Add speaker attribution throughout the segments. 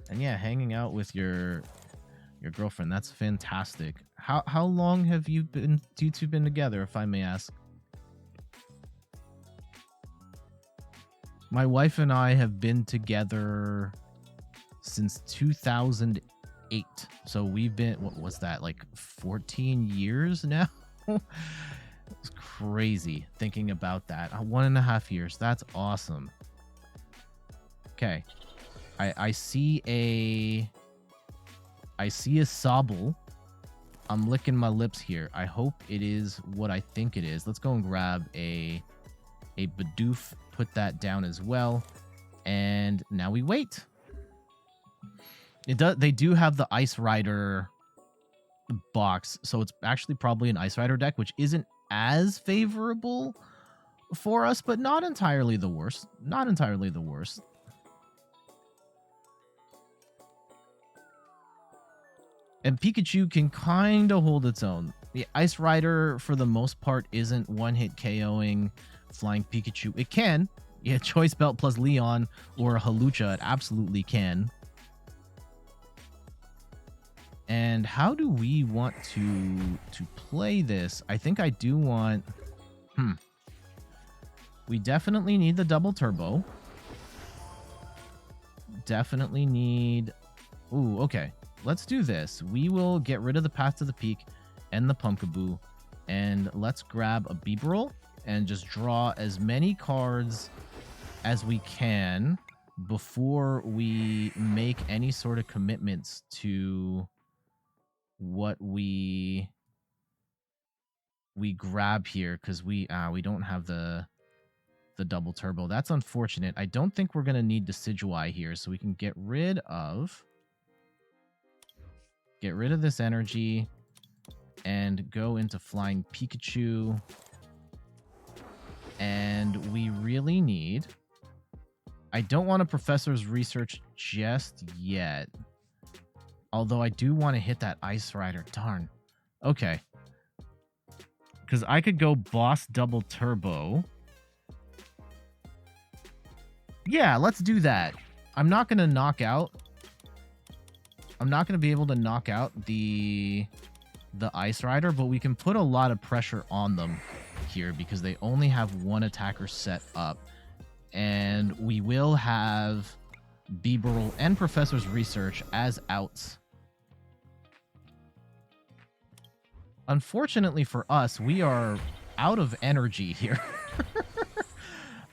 Speaker 1: And yeah, hanging out with your girlfriend. That's fantastic. How long have you two been together, if I may ask? My wife and I have been together since 2008. So we've been, what was that, like 14 years now? It's crazy thinking about that. 1.5 years. That's awesome. Okay. I see a Sobble. I'm licking my lips here. I hope it is what I think it is. Let's go and grab a Bidoof, put that down as well. And now we wait. They do have the Ice Rider box, so it's actually probably an Ice Rider deck, which isn't as favorable for us, but not entirely the worst. Not entirely the worst. And Pikachu can kind of hold its own. The Ice Rider, for the most part, isn't one-hit KOing Flying Pikachu. It can. Yeah, Choice Belt plus Leon or Halucha, it absolutely can. And how do we want to play this? I think I do want... We definitely need the double turbo. Definitely need... Ooh, okay. Let's do this. We will get rid of the Path to the Peak and the Pumpkaboo. And let's grab a Bibarel and just draw as many cards as we can before we make any sort of commitments to what we grab here, because we don't have the double turbo. That's unfortunate. I don't think we're gonna need Decidueye here, so we can get rid of this energy and go into Flying Pikachu. And we really need... I don't want a Professor's Research just yet. Although I do want to hit that Ice Rider. Darn. Okay. Because I could go Boss Double Turbo. Yeah, let's do that. I'm not going to knock out... I'm not going to be able to knock out the Ice Rider, but we can put a lot of pressure on them here because they only have one attacker set up. And we will have Bibarel and Professor's Research as outs. Unfortunately for us, we are out of energy here.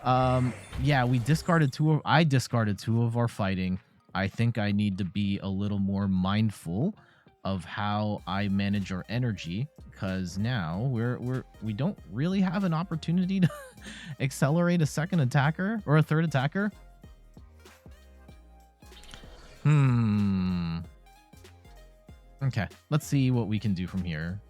Speaker 1: Yeah, we discarded I discarded 2 of our fighting. I think I need to be a little more mindful of how I manage our energy, because now we don't really have an opportunity to accelerate a second attacker or a third attacker. Okay, let's see what we can do from here.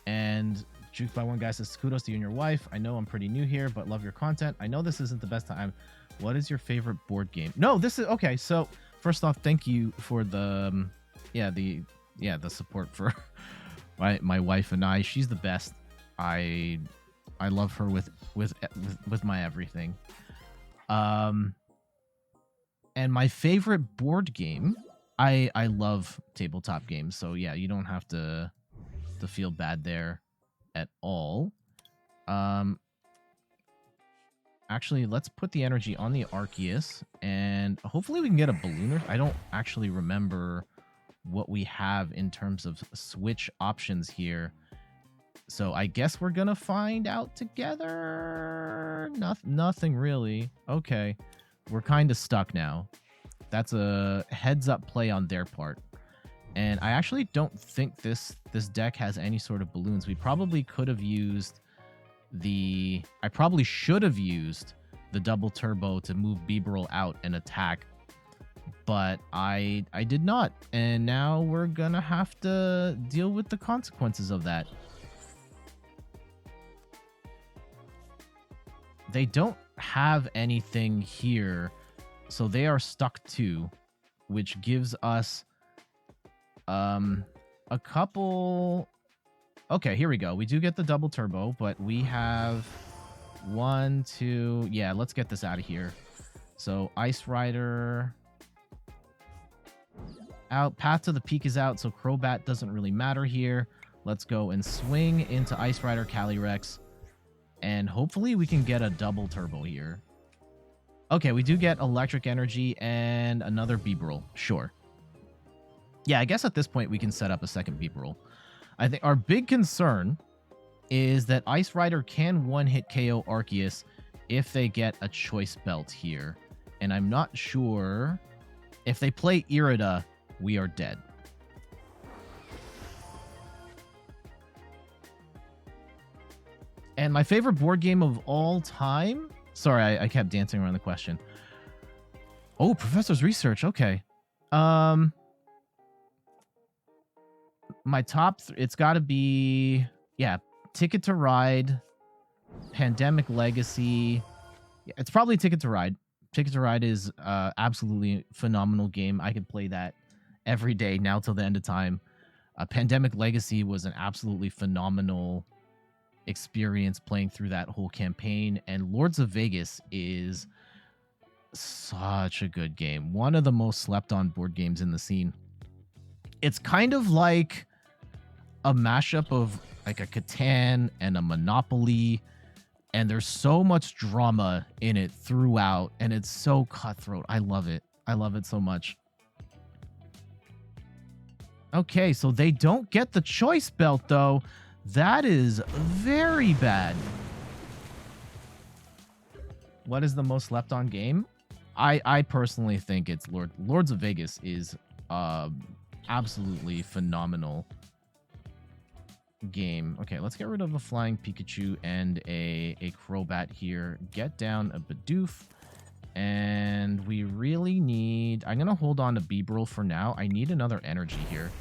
Speaker 1: And Juked by One Guy says, kudos to you and your wife. I know I'm pretty new here, but love your content. I know this isn't the best time. What is your favorite board game? No, this is okay. So first off, thank you for the the support for my wife and I. She's the best. I love her with my everything. And my favorite board game, I love tabletop games. So yeah, you don't have to feel bad there at all. Actually, let's put the energy on the Arceus, and hopefully we can get a Ballooner. I don't actually remember what we have in terms of Switch options here. So I guess we're going to find out together. Nothing really. Okay. We're kind of stuck now. That's a heads-up play on their part. And I actually don't think this deck has any sort of balloons. We probably could have used... I probably should have used the double turbo to move Bibarel out and attack, but I did not, and now we're gonna have to deal with the consequences of that. They don't have anything here, so they are stuck too, which gives us a couple... Okay, here we go. We do get the double turbo, but we have 1, 2... Yeah, let's get this out of here. So Ice Rider out. Path to the Peak is out, so Crobat doesn't really matter here. Let's go and swing into Ice Rider Calyrex. And hopefully we can get a double turbo here. Okay, we do get Electric Energy and another Bibarel. Sure. Yeah, I guess at this point we can set up a second Bibarel. I think our big concern is that Ice Rider can one-hit KO Arceus if they get a Choice Belt here. And I'm not sure... If they play Irida, we are dead. And my favorite board game of all time... Sorry, I kept dancing around the question. Oh, Professor's Research. Okay. My top... It's got to be... Yeah, Ticket to Ride, Pandemic Legacy. Yeah, it's probably Ticket to Ride. Ticket to Ride is absolutely phenomenal game. I could play that every day now till the end of time. Pandemic Legacy was an absolutely phenomenal experience playing through that whole campaign. And Lords of Vegas is such a good game. One of the most slept on board games in the scene. It's kind of like a mashup of like a Catan and a Monopoly. And there's so much drama in it throughout, and it's so cutthroat. I love it. I love it so much. Okay, so they don't get the Choice Belt, though. That is very bad. What is the most slept on game? I personally think it's Lords of Vegas is absolutely phenomenal game. Okay, let's get rid of a Flying Pikachu and a Crobat here. Get down a Bidoof. And we really need... I'm going to hold on to Bibarel for now. I need another energy here.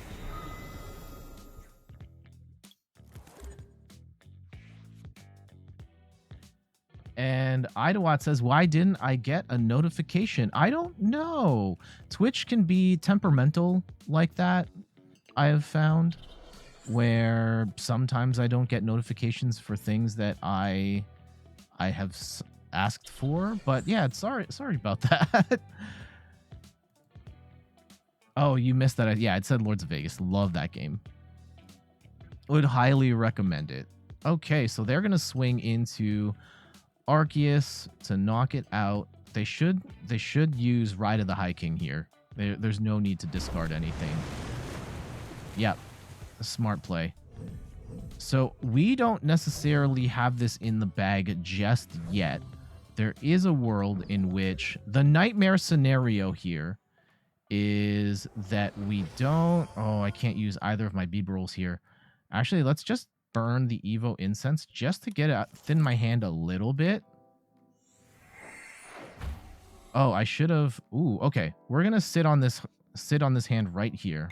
Speaker 1: And Idawat says, why didn't I get a notification? I don't know. Twitch can be temperamental like that, I have found. Where sometimes I don't get notifications for things that I have asked for, but yeah, sorry about that. Oh, you missed that. Yeah, it said Lords of Vegas. Love that game. Would highly recommend it. Okay, so they're gonna swing into Arceus to knock it out. They should use Ride of the High King here. There's no need to discard anything. Yep. A smart play. So we don't necessarily have this in the bag just yet. There is a world in which the nightmare scenario here is that we don't... Oh, I can't use either of my Bibarels here. Actually, let's just burn the Evo Incense just to get it thin my hand a little bit. Oh, I should have... Ooh, okay. We're gonna sit on this hand right here.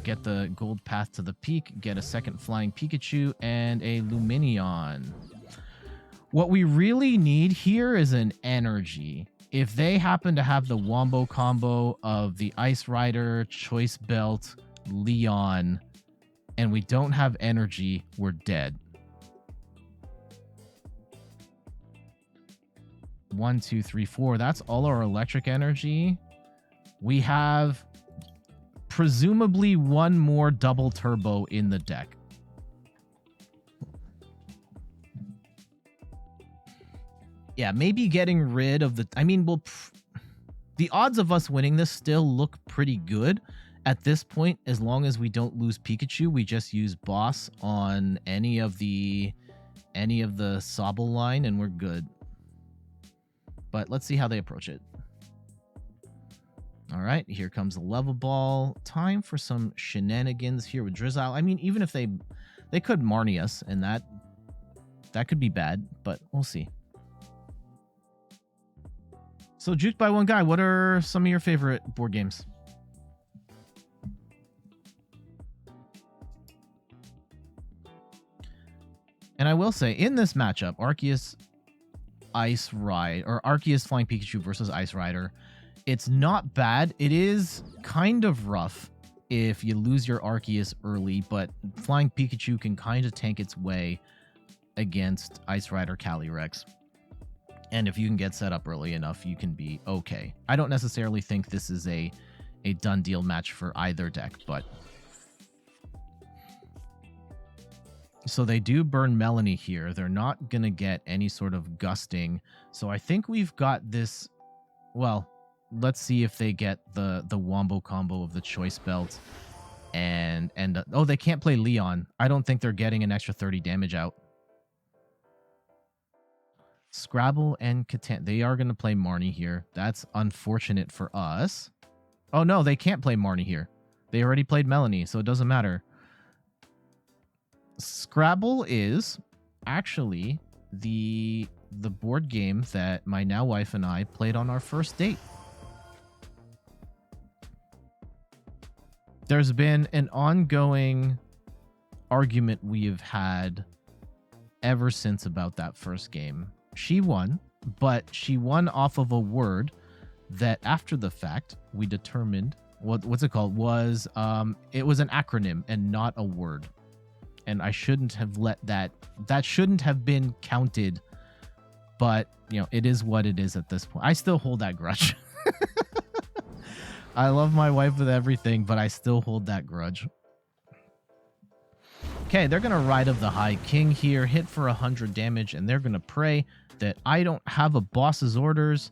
Speaker 1: Get the gold path to the peak, get a second Flying Pikachu, and a Lumineon. What we really need here is an energy. If they happen to have the wombo combo of the Ice Rider, Choice Belt, Leon, and we don't have energy, we're dead. 1, 2, 3, 4. That's all our electric energy. We have... presumably one more double turbo in the deck. Yeah, maybe getting rid of the... I mean, well, the odds of us winning this still look pretty good at this point. As long as we don't lose Pikachu, we just use Boss on any of the Sobble line, and we're good. But let's see how they approach it. All right, here comes the level ball. Time for some shenanigans here with Drizzile. I mean, even if they could Marnie us, and that could be bad, but we'll see. So, Juked by One Guy, what are some of your favorite board games? And I will say, in this matchup, Arceus Ice Ride, or Arceus Flying Pikachu versus Ice Rider, it's not bad. It is kind of rough if you lose your Arceus early, but Flying Pikachu can kind of tank its way against Ice Rider Calyrex. And if you can get set up early enough, you can be okay. I don't necessarily think this is a done deal match for either deck, but... So they do burn Melanie here. They're not going to get any sort of gusting. So I think we've got this... Well, let's see if they get the wombo combo of the Choice Belt. And oh, they can't play Leon. I don't think they're getting an extra 30 damage out. Scrabble and Catan. They are going to play Marnie here. That's unfortunate for us. Oh, no, they can't play Marnie here. They already played Melanie, so it doesn't matter. Scrabble is actually the board game that my now wife and I played on our first date. There's been an ongoing argument we have had ever since about that first game. She won, but she won off of a word that after the fact we determined what's it called was it was an acronym and not a word. And I shouldn't have let that shouldn't have been counted, but you know, it is what it is at this point. I still hold that grudge. I love my wife with everything, but I still hold that grudge. Okay, they're going to Ride of the High King here, hit for 100 damage, and they're going to pray that I don't have a boss's orders,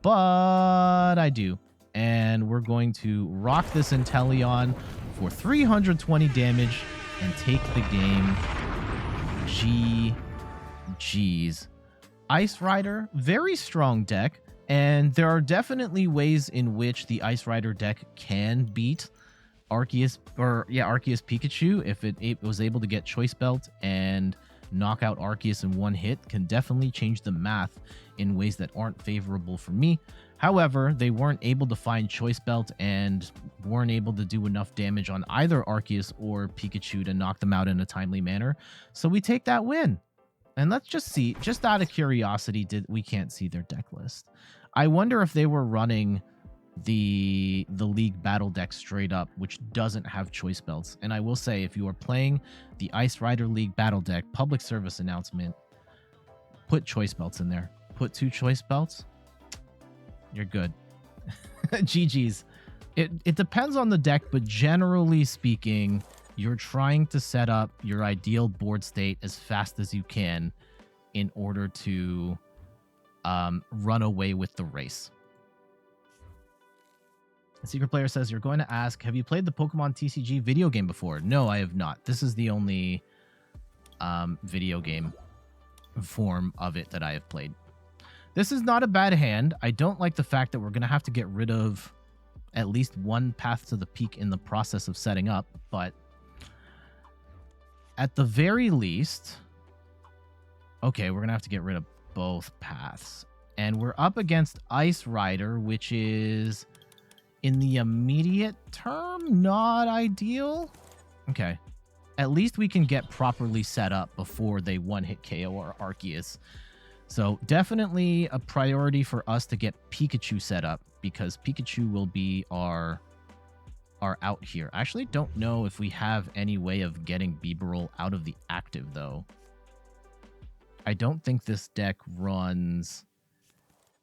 Speaker 1: but I do. And we're going to rock this Inteleon for 320 damage and take the game. GG's. Ice Rider, very strong deck. And there are definitely ways in which the Ice Rider deck can beat Arceus Pikachu if it was able to get Choice Belt and knock out Arceus in one hit. Can definitely change the math in ways that aren't favorable for me. However, they weren't able to find Choice Belt and weren't able to do enough damage on either Arceus or Pikachu to knock them out in a timely manner. So we take that win. And let's just see, just out of curiosity, we can't see their deck list. I wonder if they were running the League Battle deck straight up, which doesn't have Choice Belts. And I will say, if you are playing the Ice Rider League Battle deck, public service announcement, put Choice Belts in there. Put 2 Choice Belts. You're good. GG's. It depends on the deck, but generally speaking, you're trying to set up your ideal board state as fast as you can in order to run away with the race. The Secret Player says, you're going to ask, have you played the Pokemon TCG video game before? No, I have not. This is the only video game form of it that I have played. This is not a bad hand. I don't like the fact that we're going to have to get rid of at least one path to the peak in the process of setting up, but at the very least, okay, we're going to have to get rid of both paths. And we're up against Ice Rider, which is, in the immediate term, not ideal. Okay. At least we can get properly set up before they one-hit KO or Arceus. So definitely a priority for us to get Pikachu set up, because Pikachu will be our out here. I actually don't know if we have any way of getting Bibarel out of the active, though. I don't think this deck runs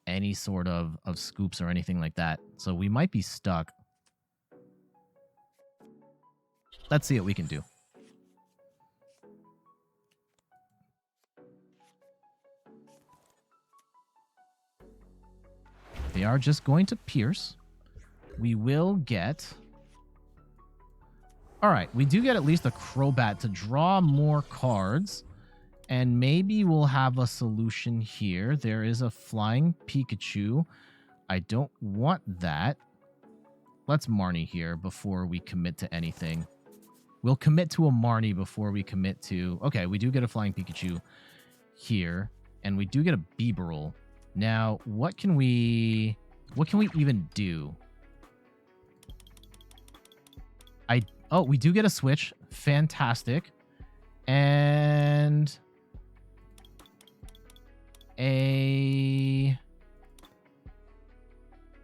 Speaker 1: any sort of scoops or anything like that, so we might be stuck. Let's see what we can do. They are just going to Pierce. We will get... Alright, we do get at least a Crobat to draw more cards. And maybe we'll have a solution here. There is a Flying Pikachu. I don't want that. Let's Marnie here before we commit to anything. We'll commit to a Marnie before we commit to... Okay, we do get a Flying Pikachu here. And we do get a Bibarel. Now, what can we even do? Oh, we do get a Switch. Fantastic. And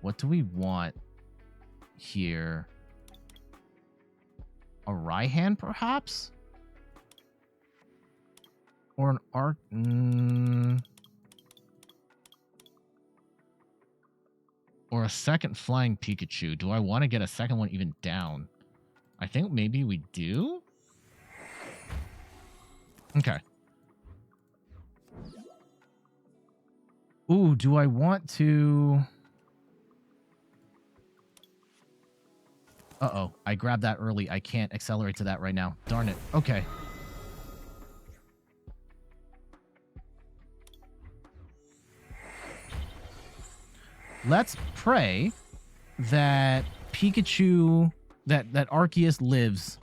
Speaker 1: what do we want here? A Raihan, perhaps? Or an Arc... Or a second Flying Pikachu. Do I want to get a second one even down? I think maybe we do? Okay. Ooh, do I want to... Uh-oh, I grabbed that early. I can't accelerate to that right now. Darn it. Okay. Let's pray that Pikachu, that Arceus lives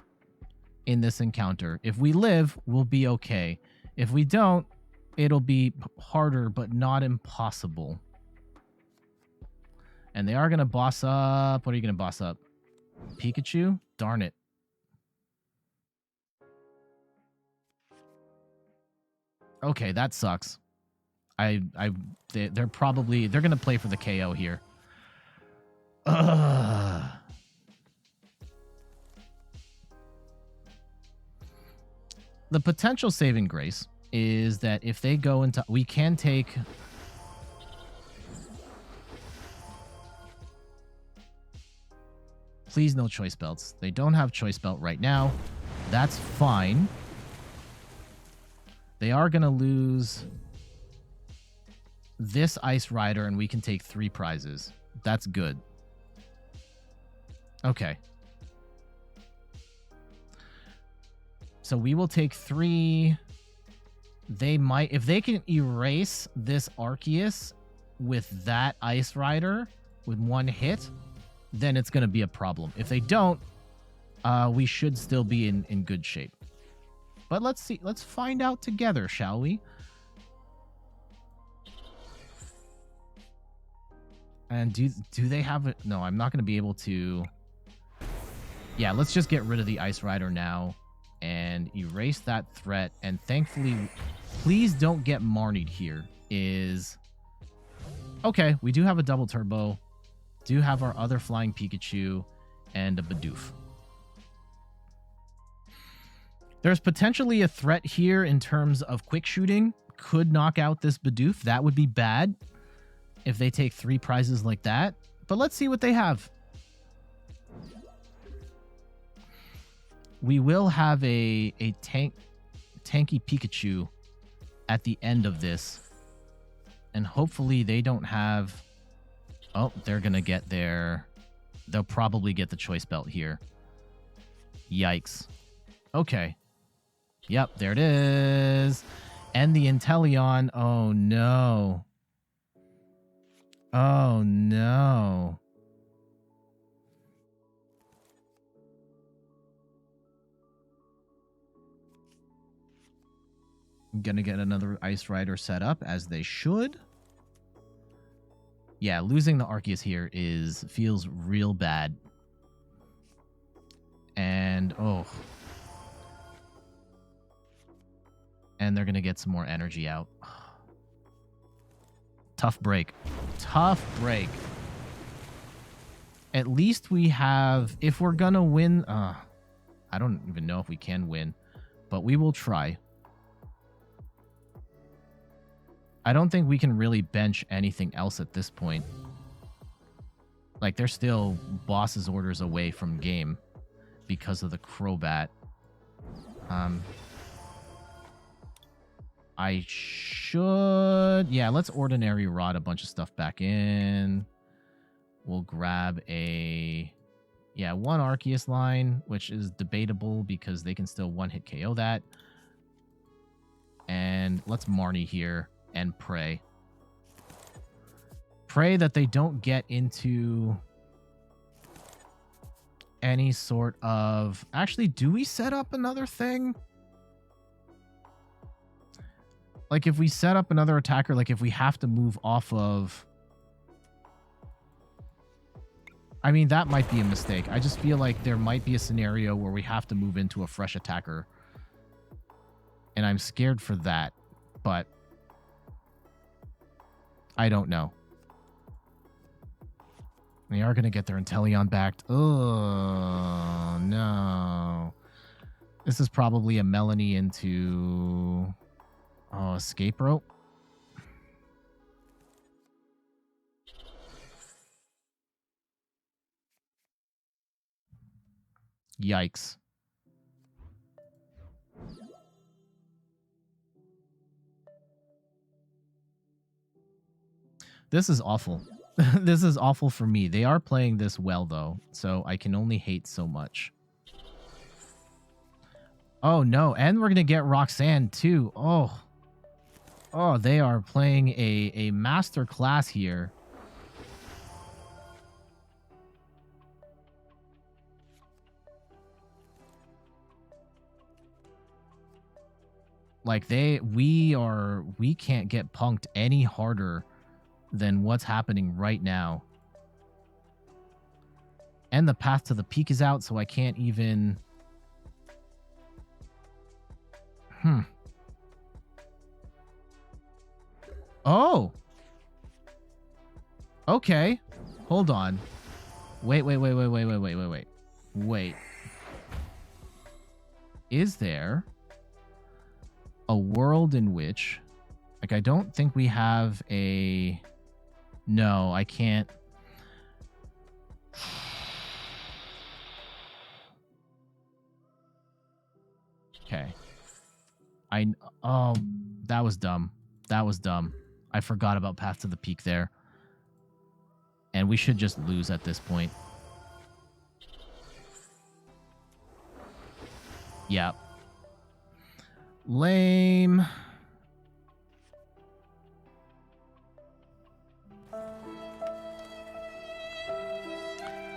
Speaker 1: in this encounter. If we live, we'll be okay. If we don't, it'll be harder, but not impossible. And they are going to boss up. What are you going to boss up? Pikachu? Darn it. Okay, that sucks. They're going to play for the KO here. Ugh. The potential saving grace is that if they go into... We can take... Please, no choice belts. They don't have choice belt right now. That's fine. They are going to lose this Ice Rider, and we can take 3 prizes. That's good. Okay. So we will take 3. They might... If they can erase this Arceus with that Ice Rider with 1 hit... then it's going to be a problem. If they don't, we should still be in good shape. But let's see. Let's find out together, shall we? And do they have it? No, I'm not going to be able to... Yeah, let's just get rid of the Ice Rider now and erase that threat. And thankfully, please don't get Marnied here. Okay, we do have a double turbo. Do have our other Flying Pikachu and a Bidoof. There's potentially a threat here in terms of quick shooting. Could knock out this Bidoof. That would be bad if they take 3 prizes like that. But let's see what they have. We will have a tanky Pikachu at the end of this. And hopefully they don't have... Oh, they're going to get their... They'll probably get the choice belt here. Yikes. Okay. Yep, there it is. And the Inteleon. Oh, no. Oh, no. I'm going to get another Ice Rider set up, as they should. Yeah, losing the Arceus here feels real bad. And, oh. And they're going to get some more energy out. Tough break. Tough break. At least we have... If we're going to win... I don't even know if we can win. But we will try. I don't think we can really bench anything else at this point. Like, they're still boss's orders away from game because of the Crobat. I should... Yeah, let's Ordinary Rod a bunch of stuff back in. We'll grab a... Yeah, 1 Arceus line, which is debatable because they can still 1-hit KO that. And let's Marnie here. And pray. Pray that they don't get into any sort of... Actually, do we set up another thing? Like, if we set up another attacker, like if we have to move off of... I mean, that might be a mistake. I just feel like there might be a scenario where we have to move into a fresh attacker. And I'm scared for that. But... I don't know. They are going to get their Inteleon back. Oh, no. This is probably a Melanie into... escape rope. Yikes. This is awful. This is awful for me. They are playing this well, though, so I can only hate so much. Oh, no. And we're going to get Roxanne, too. Oh. Oh, they are playing a master class here. Like, we can't get punked any harder than what's happening right now. And the path to the peak is out, so I can't even... Oh! Okay. Hold on. Wait. Wait. Is there a world in which... Like, I don't think we have a... No, I can't... Okay. Oh, that was dumb. That was dumb. I forgot about Path to the Peak there. And we should just lose at this point. Yeah. Lame.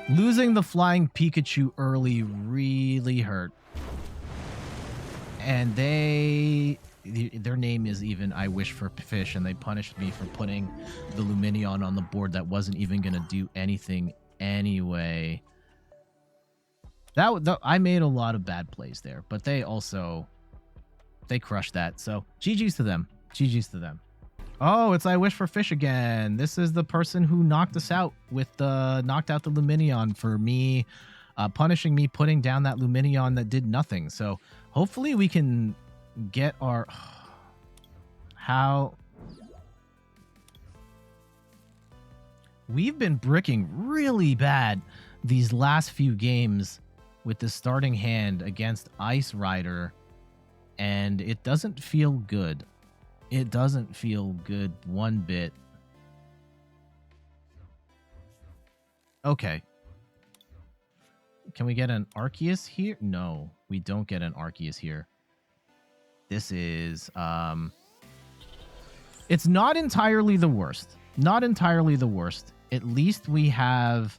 Speaker 1: Losing the Flying Pikachu early really hurt. And their name is even I Wish for Fish, and they punished me for putting the Lumineon on the board that wasn't even going to do anything anyway. I made a lot of bad plays there, but they crushed that. So GG's to them. GG's to them. Oh, it's I Wish for Fish again. This is the person who knocked us out with knocked out the Lumineon for me, punishing me, putting down that Lumineon that did nothing. So hopefully we can get our... How... We've been bricking really bad these last few games with the starting hand against Ice Rider, and it doesn't feel good. It doesn't feel good one bit. Okay. Can we get an Arceus here? No, we don't get an Arceus here. This is... It's not entirely the worst. Not entirely the worst. At least we have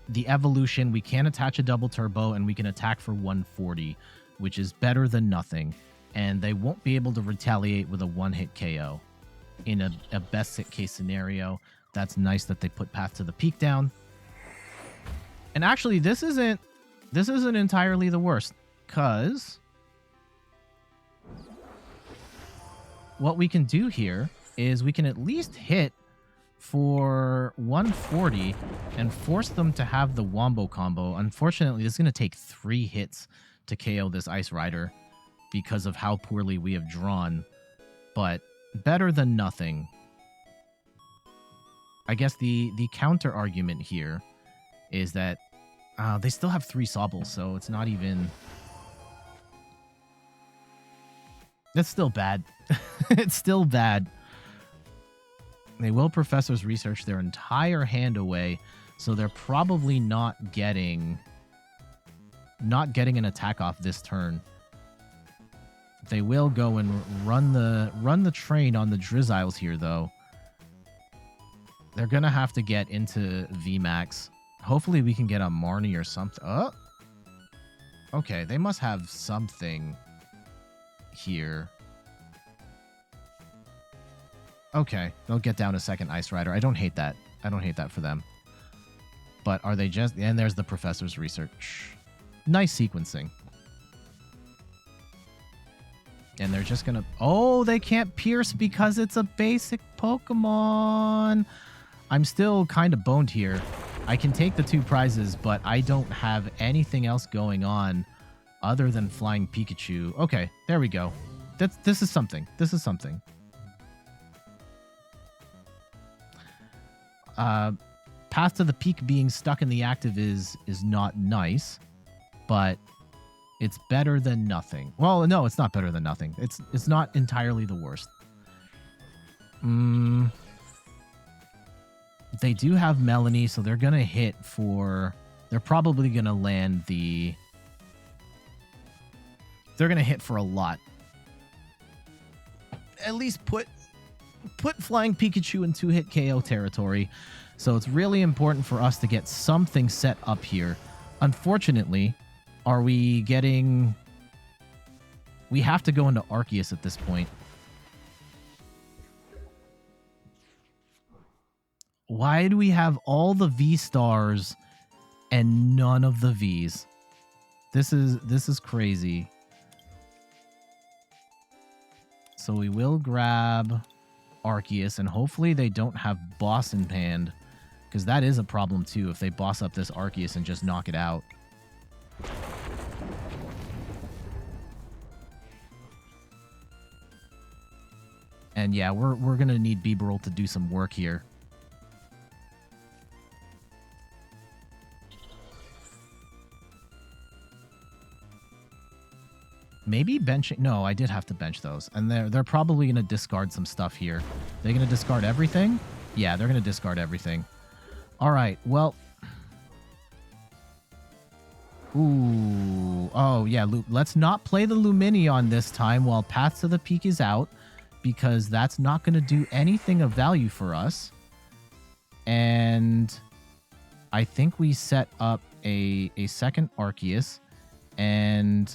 Speaker 1: the evolution. We can attach a double turbo, and we can attack for 140, which is better than nothing. And they won't be able to retaliate with a one-hit KO in a best case scenario. That's nice that they put Path to the Peak down. And actually, this isn't entirely the worst, because what we can do here is we can at least hit for 140 and force them to have the Wombo combo. Unfortunately, it's going to take 3 hits to KO this Ice Rider, because of how poorly we have drawn, but better than nothing. I guess the counter argument here is that they still have 3 Sobbles, so it's not even... That's still bad. It's still bad. They will Professor's research their entire hand away, so they're probably not getting an attack off this turn. They will go and run the train on the Drizziles here, though. They're gonna have to get into VMAX. Hopefully we can get a Marnie or something. Oh! Okay, they must have something here. Okay, they'll get down a second Ice Rider. I don't hate that. I don't hate that for them. But are they just... And there's the Professor's research. Nice sequencing. And they're just gonna... Oh, they can't pierce because it's a basic Pokemon. I'm still kind of boned here. I can take the 2 prizes, but I don't have anything else going on other than Flying Pikachu. Okay, there we go. This is something. This is something. Path to the Peak being stuck in the active is not nice, but it's better than nothing. Well, no, it's not better than nothing. It's not entirely the worst. They do have Melanie, so they're gonna hit for... They're probably gonna land the... They're gonna hit for a lot. At least put Flying Pikachu in 2-hit KO territory. So it's really important for us to get something set up here. Unfortunately, are we getting... We have to go into Arceus at this point. Why do we have all the V-Stars and none of the Vs? This is crazy. So we will grab Arceus, and hopefully they don't have Boss in hand, because that is a problem too if they boss up this Arceus and just knock it out. And yeah, we're gonna need Bibarel to do some work here. Maybe benching... No, I did have to bench those. And they're probably going to discard some stuff here. They're going to discard everything? Yeah, they're going to discard everything. All right, well... Ooh. Oh, yeah, let's not play the Lumineon this time while Path to the Peak is out, because that's not going to do anything of value for us. And I think we set up a second Arceus, and...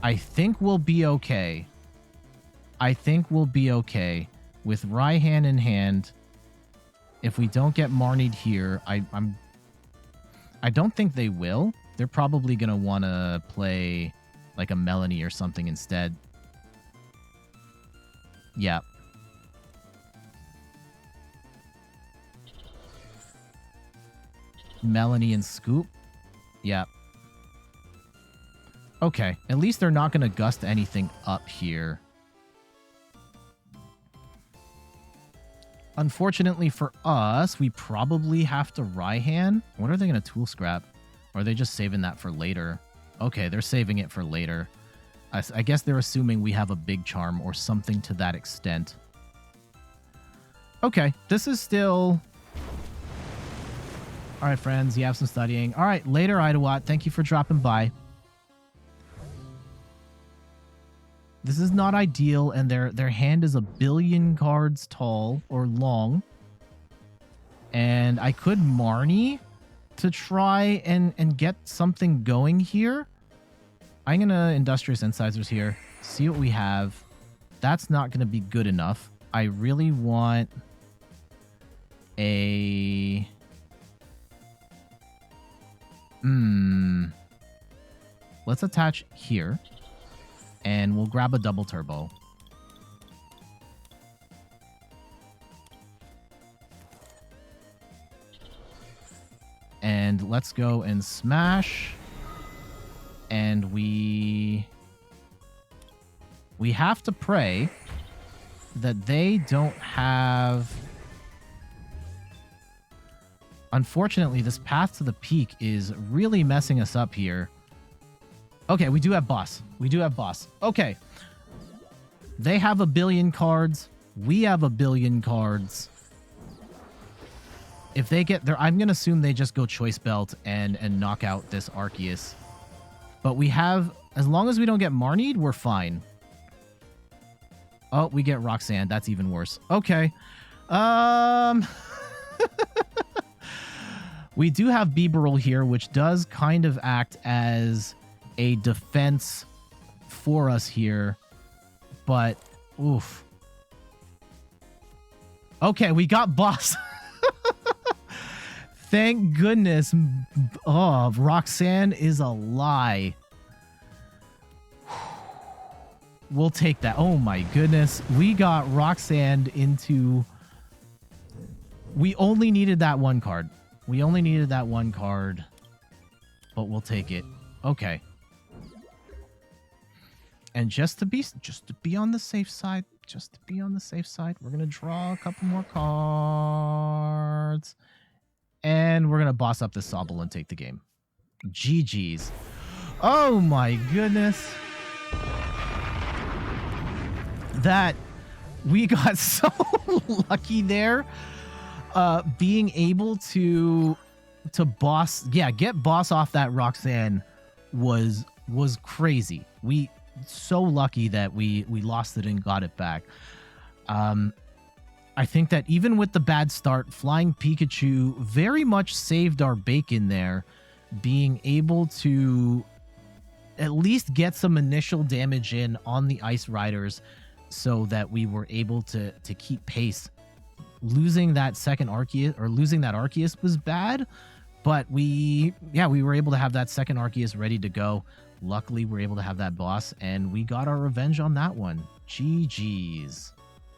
Speaker 1: I think we'll be okay. I think we'll be okay with Raihan in hand. If we don't get Marnied here, I don't think they will. They're probably gonna want to play like a Melanie or something instead. Yeah. Melanie and Scoop. Yeah. Okay, at least they're not going to gust anything up here. Unfortunately for us, we probably have to Raihan. What are they going to tool scrap? Or are they just saving that for later? Okay, they're saving it for later. I guess they're assuming we have a big charm or something to that extent. Okay, this is still... All right, friends, you have some studying. All right, later, Idawat. Thank you for dropping by. This is not ideal, and their hand is 1 billion cards tall or long. And I could Marnie to try and get something going here. I'm going to Industrious Incisors here, see what we have. That's not going to be good enough. I really want a... Let's attach here. And we'll grab a double turbo. And let's go and smash. And we have to pray that they don't have... Unfortunately, this Path to the Peak is really messing us up here. Okay, we do have boss. We do have boss. Okay. They have 1 billion cards. We have 1 billion cards. If they get there, I'm going to assume they just go Choice Belt and knock out this Arceus. But we have, as long as we don't get Marnied, we're fine. Oh, we get Roxanne. That's even worse. Okay. We do have Bibarel here, which does kind of act as a defense for us here, but oof. Okay, we got boss. Thank goodness. Oh, Roxanne is a lie. We'll take that. Oh my goodness. We got Roxanne into... We only needed that one card. We only needed that one card, but we'll take it. Okay. And just to be on the safe side, we're gonna draw a couple more cards, and we're gonna boss up this Sobble and take the game. GG's. Oh my goodness. That we got so lucky there. Being able to boss, get boss off that Roxanne was crazy. We so lucky that we lost it and got it back. I think that even with the bad start, Flying Pikachu very much saved our bacon there, being able to at least get some initial damage in on the Ice Riders so that we were able to keep pace. Losing that second Arceus, or losing that Arceus, was bad, but we were able to have that second Arceus ready to go. Luckily, we're able to have that boss, and we got our revenge on that one. GG's.